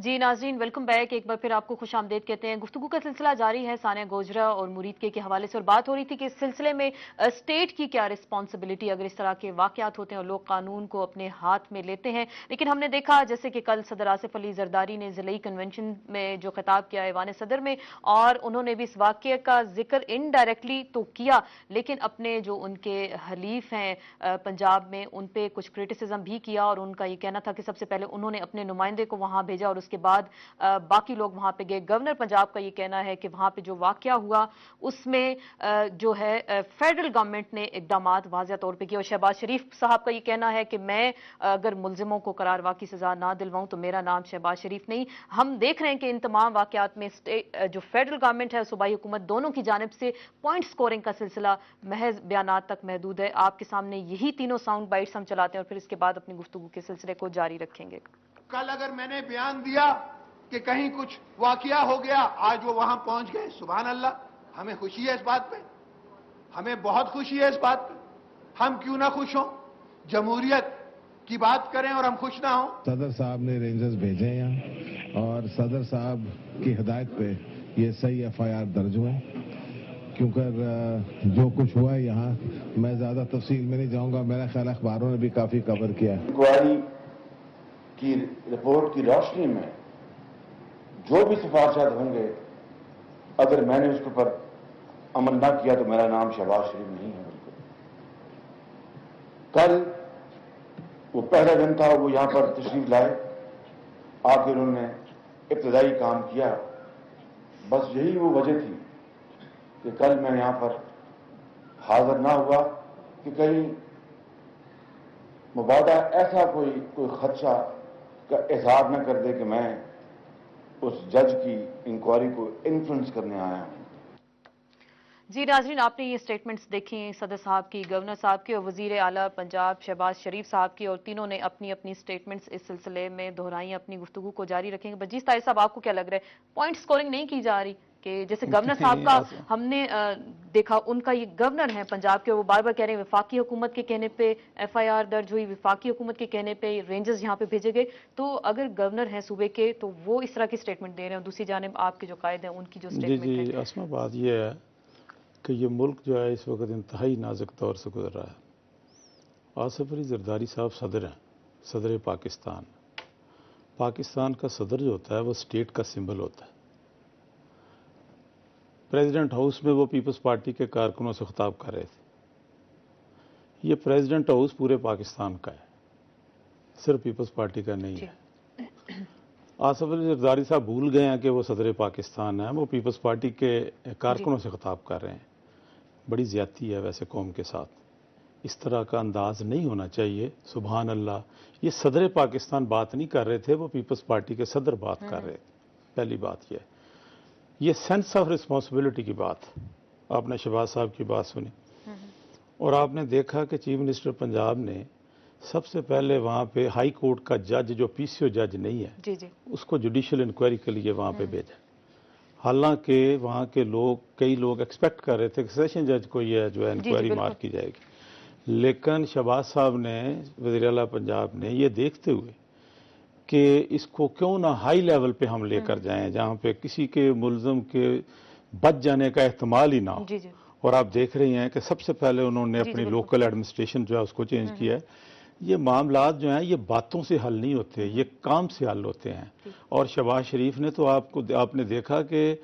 जी नाजरीन, welcome back. एक बार फिर आपको खुश आमदेद कहते हैं। गुफ्तगू का सिलसिला जारी है सानिया गोजरा और मुरीद के हवाले से, और बात हो रही थी कि इस सिलसिले में स्टेट की क्या रिस्पॉन्सिबिलिटी अगर इस तरह के वाकयात होते हैं और लोग कानून को अपने हाथ में लेते हैं। लेकिन हमने देखा जैसे कि कल सदर आसिफ अली जरदारी ने ज़िलाई कन्वेंशन में जो खिताब किया ऐवान सदर में, और उन्होंने भी इस वाकये का जिक्र इनडायरेक्टली तो किया, लेकिन अपने जो उनके हलीफ हैं पंजाब में उन पे कुछ क्रिटिसिज्म भी किया, और उनका ये कहना था कि सबसे पहले उन्होंने अपने नुमाइंदे को वहां भेजा और उसके बाद बाकी लोग वहां पे गए। गवर्नर पंजाब का ये कहना है कि वहां पे जो वाकया हुआ उसमें जो है फेडरल गवर्नमेंट ने इकदाम वाज़िया तौर पे किए, और शहबाज शरीफ साहब का ये कहना है कि मैं अगर मुलजिमों को करारवा की सजा ना दिलवाऊं तो मेरा नाम शहबाज शरीफ नहीं। हम देख रहे हैं कि इन तमाम वाकयात में जो फेडरल गवर्नमेंट है, सूबाई हुकूमत, दोनों की जानिब से पॉइंट स्कोरिंग का सिलसिला महज बयानात तक महदूद है। आपके सामने यही तीनों साउंड बाइट्स हम चलाते हैं और फिर इसके बाद अपनी गुफ्तगू के सिलसिले को जारी रखेंगे। कल अगर मैंने बयान दिया कि कहीं कुछ वाकया हो गया, आज वो वहां पहुंच गए, सुभान अल्लाह, हमें खुशी है इस बात पे, हमें बहुत खुशी है इस बात पे। हम क्यों ना खुश हों, जमहूरियत की बात करें और हम खुश ना हों। सदर साहब ने रेंजर्स भेजे हैं यहाँ, और सदर साहब की हिदायत पे ये सही FIR दर्ज हुए, क्योंकि जो कुछ हुआ है यहाँ मैं ज्यादा तफसील में नहीं जाऊंगा। मेरा ख्याल अखबारों ने भी काफी कवर किया है। इंक्वायरी की रिपोर्ट की रोशनी में जो भी सिफारिशात होंगे, अगर मैंने उसके ऊपर अमल ना किया तो मेरा नाम शहबाज शरीफ नहीं है। बिल्कुल कल वो पहला दिन था, वो यहां पर तशरीफ लाए, आखिर उन्होंने इब्तदाई काम किया। बस यही वो वजह थी कि कल मैं यहां पर हाजिर ना हुआ कि कहीं मुबादा ऐसा कोई खदशा का इजहार न कर दे कि मैं उस जज की इंक्वायरी को इन्फ्लुएंस करने आया हूं। जी नाजरीन, आपने ये स्टेटमेंट्स देखी सदर साहब की, गवर्नर साहब की और वजीर आला पंजाब शहबाज शरीफ साहब की, और तीनों ने अपनी अपनी स्टेटमेंट्स इस सिलसिले में दोहराई। अपनी गुफ्तगू को जारी रखेंगे। बजीज ताहिर साहब, आपको क्या लग रहा है, पॉइंट स्कोरिंग नहीं की जा रही? कि जैसे गवर्नर साहब का हमने देखा, उनका ये गवर्नर है पंजाब के, वो बार बार कह रहे हैं वफाकी हुकूमत के कहने पे FIR दर्ज हुई, वफाकी हुकूमत के कहने पे रेंजर्स यहाँ पे भेजे गए। तो अगर गवर्नर हैं सूबे के तो वो इस तरह की स्टेटमेंट दे रहे हैं, और दूसरी जानिब आपके जो कायद हैं उनकी जो स्टेटमेंट है। जी असमा, बात ये है कि ये मुल्क जो है इस वक्त इंतहाई नाजुक दौर से गुजर रहा है। आसिफ अली जरदारी साहब सदर हैं, सदर पाकिस्तान। पाकिस्तान का सदर जो होता है वो स्टेट का सिंबल होता है। प्रेसिडेंट हाउस में वो पीपल्स पार्टी के कारकुनों से खिताब कर रहे थे। ये प्रेसिडेंट हाउस पूरे पाकिस्तान का है, सिर्फ पीपल्स पार्टी का नहीं है। आसिफ अली जरदारी साहब भूल गए हैं कि वो सदर पाकिस्तान है, वो पीपल्स पार्टी के कारकुनों से खिताब कर रहे हैं। बड़ी ज्यादती है वैसे कौम के साथ, इस तरह का अंदाज नहीं होना चाहिए। सुभान अल्लाह, ये सदर पाकिस्तान बात नहीं कर रहे थे, वो पीपल्स पार्टी के सदर बात कर रहे थे। पहली बात ये सेंस ऑफ रिस्पॉन्सिबिलिटी की बात। आपने शहबाज साहब की बात सुनी, और आपने देखा कि चीफ मिनिस्टर पंजाब ने सबसे पहले वहां पे हाई कोर्ट का जज, जो PCO जज नहीं है, जी, उसको जुडिशियल इंक्वायरी के लिए वहां पे भेजा। हालांकि वहां के लोग, कई लोग एक्सपेक्ट कर रहे थे कि सेशन जज को ये जो है इंक्वायरी मार की जाएगी, लेकिन शहबाज साहब ने, वज़ीर आला पंजाब ने, ये देखते हुए कि इसको क्यों ना हाई लेवल पे हम लेकर जाएं, जहां पे किसी के मुलजम के बच जाने का एहतमाल ही ना हो। और आप देख रहे हैं कि सबसे पहले उन्होंने अपनी लोकल एडमिनिस्ट्रेशन जो है उसको चेंज किया है। ये मामलात जो हैं ये बातों से हल नहीं होते, ये काम से हल होते हैं। और शहबाज शरीफ ने तो आपने देखा कि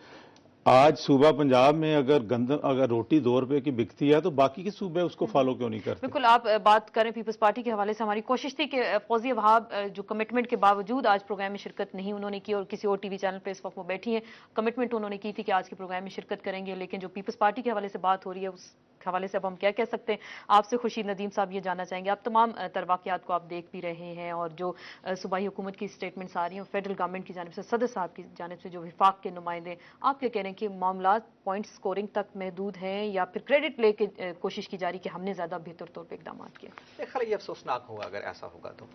आज सूबा पंजाब में अगर रोटी 2 रुपए की बिकती है तो बाकी के सूबे उसको फॉलो क्यों नहीं करते? बिल्कुल, आप बात करें पीपल्स पार्टी के हवाले से। हमारी कोशिश थी कि फौजिया वहाब जो कमिटमेंट के बावजूद आज प्रोग्राम में शिरकत नहीं उन्होंने की, और किसी और TV चैनल पे इस वक्त वो बैठी हैं, कमिटमेंट उन्होंने की थी कि आज के प्रोग्राम में शिरकत करेंगे, लेकिन जो पीपल्स पार्टी के हवाले से बात हो रही है उस हवाले से अब हम क्या कह सकते हैं। आपसे खुर्शीद नदीम साहब ये जानना चाहेंगे, आप तमाम तरवाकियात को आप देख भी रहे हैं, और जो सूबाई हुकूमत की स्टेटमेंट्स आ रही हैं, फेडरल गवर्नमेंट की जानिब से, सदर साहब की जानिब से, जो विफाक के नुमाइंदे, आप क्या कह रहे हैं कि मामला पॉइंट स्कोरिंग तक महदूद हैं, या फिर क्रेडिट लेके कोशिश की जा रही कि हमने ज्यादा बेहतर तौर पर इकदाम किए? खैर, ये अफसोसनाक होगा अगर ऐसा होगा तो।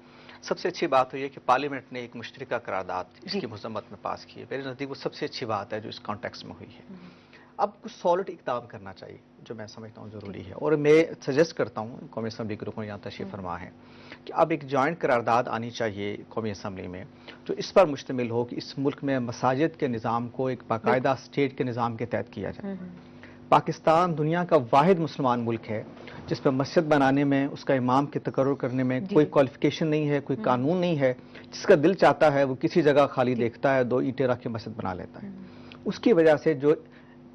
सबसे अच्छी बात तो ये कि पार्लियामेंट ने एक मुश्तरका करारदाद इसकी मजम्मत में पास की है। मेरे नज़दीक वो सबसे अच्छी बात है जो इस कॉन्टेक्स्ट में हुई है। اب کچھ سالڈ اقدام کرنا چاہیے جو میں سمجھتا ہوں ضروری ہے، اور میں سجیسٹ کرتا ہوں قومی اسمبلی کے رکن یہاں تشریف فرما ہے کہ اب ایک جوائنٹ قرارداد آنی چاہیے قومی اسمبلی میں جو اس پر مشتمل ہو کہ اس ملک میں مساجد کے نظام کو ایک باقاعدہ اسٹیٹ کے نظام کے تحت کیا جائے۔ پاکستان دنیا کا واحد مسلمان ملک ہے جس پہ مسجد بنانے میں، اس کا امام کے تقرر کرنے میں کوئی کوالیفیکیشن نہیں ہے، کوئی قانون نہیں ہے۔ جس کا دل چاہتا ہے وہ کسی جگہ خالی دیکھتا ہے، 2 اینٹیں رکھ کے مسجد بنا لیتا ہے۔ اس کی وجہ سے جو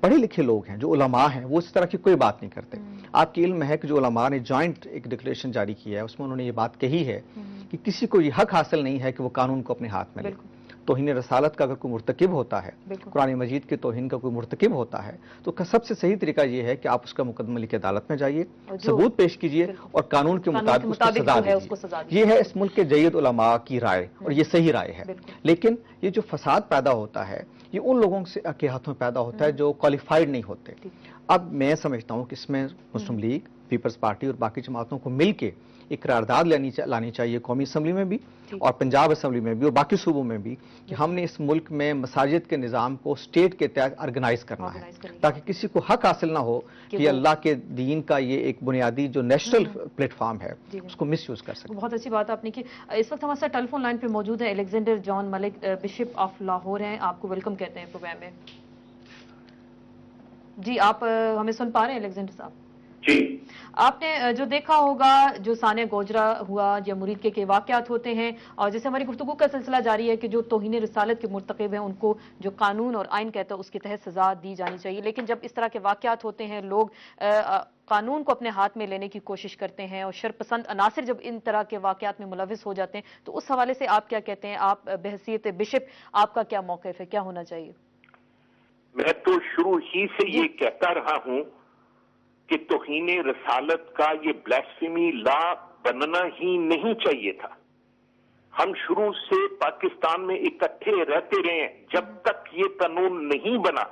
پڑھے لکھے لوگ ہیں، جو علماء ہیں، وہ اس طرح کی کوئی بات نہیں کرتے۔ آپ کی علم ہے کہ جو علماء نے جوائنٹ ایک ڈکلیریشن جاری کیا ہے اس میں انہوں نے یہ بات کہی ہے کہ کسی کو یہ حق حاصل نہیں ہے کہ وہ قانون کو اپنے ہاتھ میں لے۔ توہین رسالت کا اگر کوئی مرتکب ہوتا ہے، قرآن مجید کے توہین کا کوئی مرتکب ہوتا ہے، تو سب سے صحیح طریقہ یہ ہے کہ آپ اس کا مقدمہ لے کے عدالت میں جائیے، ثبوت پیش کیجئے اور قانون کے مطابق اس کو سزا دیجیے۔ یہ ہے اس ملک کے جید علماء کی رائے اور یہ صحیح رائے ہے۔ لیکن یہ جو فساد پیدا ہوتا ہے یہ ان لوگوں کے ہاتھوں پیدا ہوتا ہے جو کوالیفائڈ نہیں ہوتے۔ اب میں سمجھتا ہوں کہ اس میں مسلم لیگ، پیپلز پارٹی اور باقی جماعتوں کو مل کے ایک قرارداد لانی چاہیے قومی اسمبلی میں بھی اور پنجاب اسمبلی میں بھی اور باقی صوبوں میں بھی کہ ہم نے اس ملک میں مساجد کے نظام کو اسٹیٹ کے تحت آرگنائز کرنا ہے تاکہ کسی کو حق حاصل نہ ہو کہ اللہ کے دین کا یہ ایک بنیادی جو نیشنل پلیٹ فارم ہے اس کو مس یوز کر سکے۔ بہت اچھی بات آپ نے کی۔ اس وقت ہمارے ساتھ ٹیلی فون لائن پہ موجود ہے Alexander John Malik, bishop of Lahore ہیں، آپ کو ویلکم کہتے ہیں پروگرام میں۔ جی آپ ہمیں سن پا رہے ہیں الیگزینڈر صاحب؟ جی، آپ نے جو دیکھا ہوگا جو ثانیہ گوجرا ہوا یا مرید کے واقعات ہوتے ہیں، اور جیسے ہماری گفتگو کا سلسلہ جاری ہے کہ جو توہین رسالت کے مرتکب ہیں ان کو جو قانون اور آئین کہتا ہے اس کے تحت سزا دی جانی چاہیے، لیکن جب اس طرح کے واقعات ہوتے ہیں لوگ قانون کو اپنے ہاتھ میں لینے کی کوشش کرتے ہیں اور شرپسند عناصر جب ان طرح کے واقعات میں ملوث ہو جاتے ہیں تو اس حوالے سے آپ کیا کہتے ہیں؟ آپ بحیثیت بشپ آپ کا کیا موقف ہے، کیا ہونا چاہیے؟ میں تو شروع ہی سے یہ کہتا رہا ہوں کہ توہین رسالت کا یہ بلیسفیمی لا بننا ہی نہیں چاہیے تھا۔ ہم شروع سے پاکستان میں اکٹھے رہتے رہے ہیں، جب تک یہ قانون نہیں بنا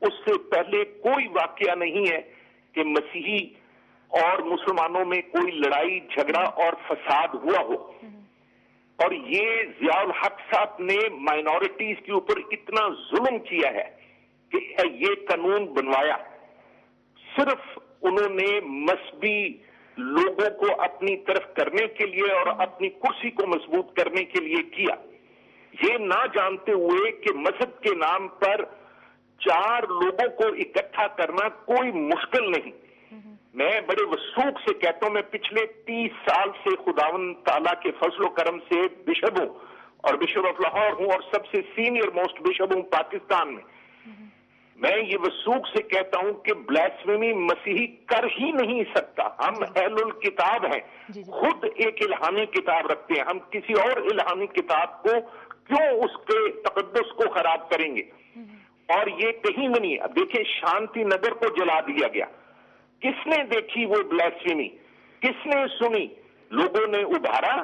اس سے پہلے کوئی واقعہ نہیں ہے کہ مسیحی اور مسلمانوں میں کوئی لڑائی جھگڑا اور فساد ہوا ہو، اور یہ ضیاء الحق صاحب نے مائنورٹیز کے اوپر اتنا ظلم کیا ہے کہ یہ قانون بنوایا صرف انہوں نے مذہبی لوگوں کو اپنی طرف کرنے کے لیے اور اپنی کرسی کو مضبوط کرنے کے لیے کیا، یہ نہ جانتے ہوئے کہ مذہب کے نام پر 4 لوگوں کو اکٹھا کرنا کوئی مشکل نہیں۔ میں بڑے وثوق سے کہتا ہوں، میں پچھلے 30 سال سے خداوند تعالیٰ کے فضل و کرم سے بشپ ہوں اور بشپ آف لاہور ہوں اور سب سے سینئر موسٹ بشپ ہوں پاکستان میں۔ میں یہ وثوق سے کہتا ہوں کہ بلیسفیمی مسیحی کر ہی نہیں سکتا۔ ہم اہل الکتاب ہیں، خود ایک الہامی کتاب رکھتے ہیں، ہم کسی اور الہامی کتاب کو کیوں اس کے تقدس کو خراب کریں گے؟ اور یہ کہیں بھی نہیں۔ اب دیکھیں شانتی نگر کو جلا دیا گیا، کس نے دیکھی وہ بلیسفیمی؟ کس نے سنی؟ لوگوں نے ابھارا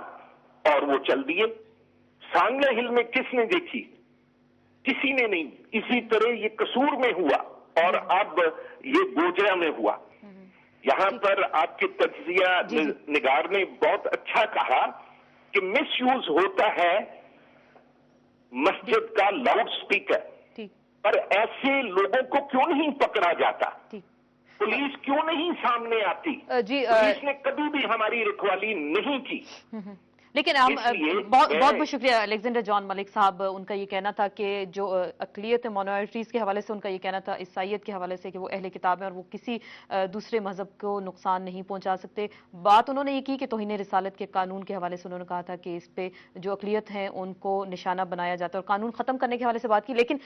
اور وہ چل دیے۔ سانگلہ ہل میں کس نے دیکھی؟ کسی نے نہیں۔ اسی طرح یہ قصور میں ہوا اور اب یہ گوجرا میں ہوا۔ یہاں پر آپ کے تجزیہ نگار نے بہت اچھا کہا کہ مس یوز ہوتا ہے مسجد کا لاؤڈ سپیکر، پر ایسے لوگوں کو کیوں نہیں پکڑا جاتا؟ پولیس کیوں نہیں سامنے آتی؟ پولیس نے کبھی بھی ہماری رکھوالی نہیں کی۔ لیکن ہم بہت بہت شکریہ الیگزینڈر جان ملک صاحب، ان کا یہ کہنا تھا کہ جو اقلیت مائنورٹیز کے حوالے سے ان کا یہ کہنا تھا عیسائیت کے حوالے سے کہ وہ اہل کتاب ہیں اور وہ کسی دوسرے مذہب کو نقصان نہیں پہنچا سکتے۔ بات انہوں نے یہ کی کہ توہین رسالت کے قانون کے حوالے سے انہوں نے کہا تھا کہ اس پہ جو اقلیت ہیں ان کو نشانہ بنایا جاتا ہے اور قانون ختم کرنے کے حوالے سے بات کی، لیکن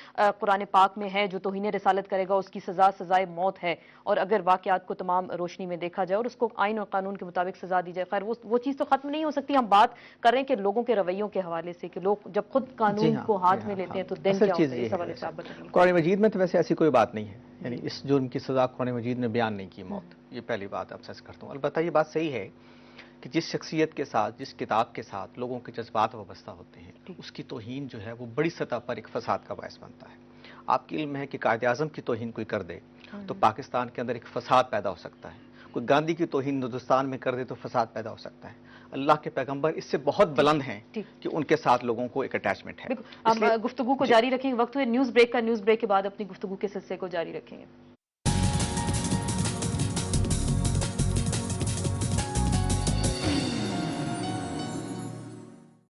قرآن پاک میں ہے جو توہین رسالت کرے گا اس کی سزا سزائے موت ہے، اور اگر واقعات کو تمام روشنی میں دیکھا جائے اور اس کو آئین اور قانون کے مطابق سزا دی جائے، خیر وہ چیز تو ختم نہیں ہو سکتی۔ ہم بات کر رہے ہیں کہ لوگوں کے رویوں کے حوالے سے کہ لوگ جب خود قانون کو ہاتھ میں لیتے ہیں تو دن کیا ہوتا ہے، اس حوالے سے آپ بتائیے۔ قرآن مجید میں تو ویسے ایسی کوئی بات نہیں ہے، یعنی اس جرم کی سزا قرآن مجید نے بیان نہیں کی موت، یہ پہلی بات آپ سے کرتا ہوں۔ البتہ یہ بات صحیح ہے کہ جس شخصیت کے ساتھ، جس کتاب کے ساتھ لوگوں کے جذبات وابستہ ہوتے ہیں اس کی توہین جو ہے وہ بڑی سطح پر ایک فساد کا باعث بنتا ہے۔ آپ کی علم ہے کہ قائد اعظم کی توہین کوئی کر دے تو پاکستان کے اندر ایک فساد پیدا ہو سکتا ہے۔ کوئی گاندھی کی توہین ہندوستان میں کر دے تو فساد پیدا ہو سکتا ہے. اللہ کے پیغمبر اس سے بہت بلند ہیں کہ ان کے ساتھ لوگوں کو ایک اٹیچمنٹ ہے. ہم گفتگو کو جاری رکھیں گے. وقت ہوئے نیوز بریک کا. نیوز بریک کے بعد اپنی گفتگو کے سلسلے کو جاری رکھیں گے.